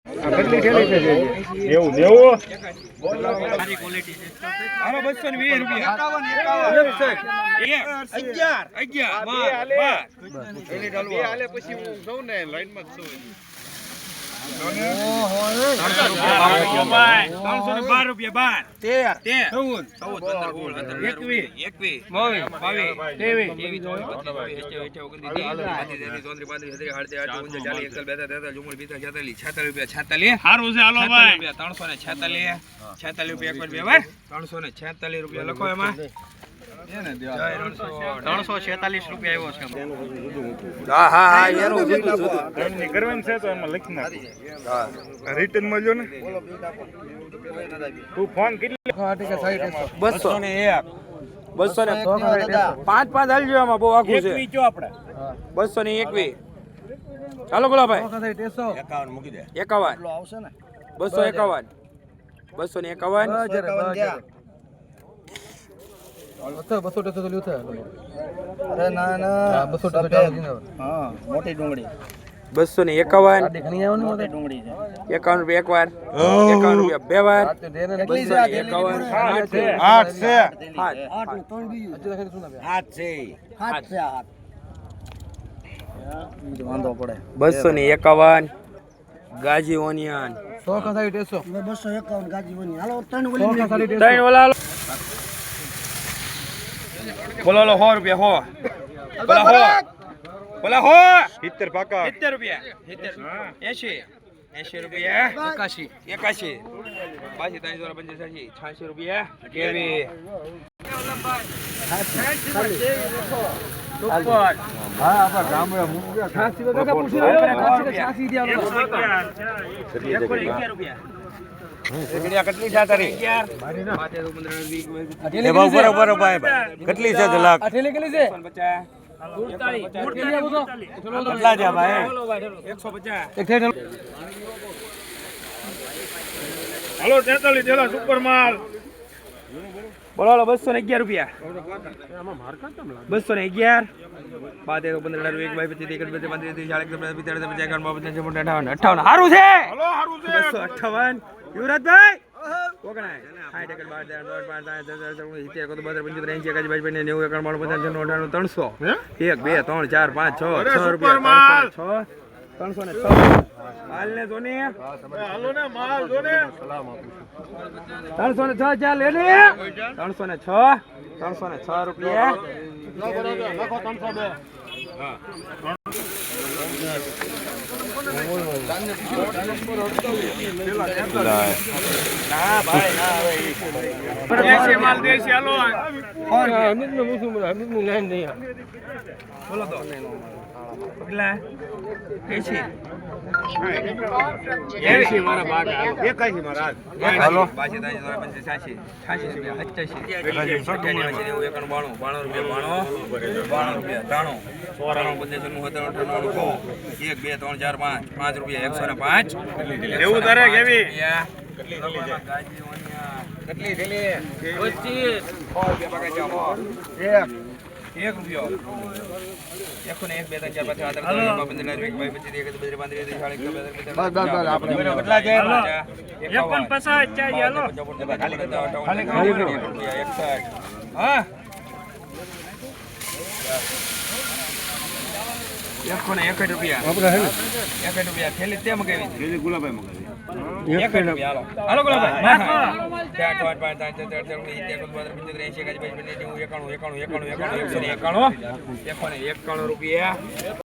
કેટલી થેલી છે એવું દેવું સારી ક્વોલિટી છે આનો 220 રૂપિયા 11 હાલે પછી હું જઉં ને લાઈન માં જ છું 312 રૂપિયા 346 રૂપિયા લખો એમાં 346 રૂપિયા આવ્યો છે હા એનું કરવાનું છે તો એમાં લખી નાખ રિટર્ન માં જો ને તું ફોન કેટલી 201 પાંચ હાલજો આમાં બહુ આખું છે આપણે 221 ચાલો ગુલાભાઈ 51 મૂકી દે 51 આવશે ને 251 મોટી ડુંગળી 251 ડુંગળી છે 51 રૂપિયા એકવાર 51 રૂપિયા બે વાર 8 છે વાંધો પડે 251 ગાજી ઓનિયન 251 ગાજી બની હાલો ત્રણ ઓલા બોલો 100 રૂપિયા બોલા 70 પાકા 70 રૂપિયા 80 રૂપિયા 81 પાછી 385 રૂપિયા કેવી કેટલી છે તારી કેટલી છે લાખ કેટલા છે ભાઈ 150 હાલો 43 થેલા સુપર માલ બોલો 211 રૂપિયા 211 બાદ 15 એક બાય 25 એક 35 58 હારું છે હાલો હારું છે 258 યુવરાજભાઈ કોકણાય 60 1 2 3 4 5 6 રૂપિયા 306 માલ ને જોને હાલો ને માલ જો ને 306 ચાલ લે ને 306 રૂપિયા નાખો 302 ના ભાઈ ના દેશી માલ દેશી હાલો બોલો તો કેટલા 80 મારા બાગ 81 મારા હાલો પાછી 85 એવું તારે કેવી કેટલી થેલી 1 રૂપિયો 1 2 3 4 5 કેટલા છે 51 ચાઈ હાલો હા 1 રૂપિયા 1 રૂપિયા થેલી તે મગાવી ગુલાભાઈ મગાવી 1 રૂપિયા હાલો ગુલાભાઈ 91 રૂપિયા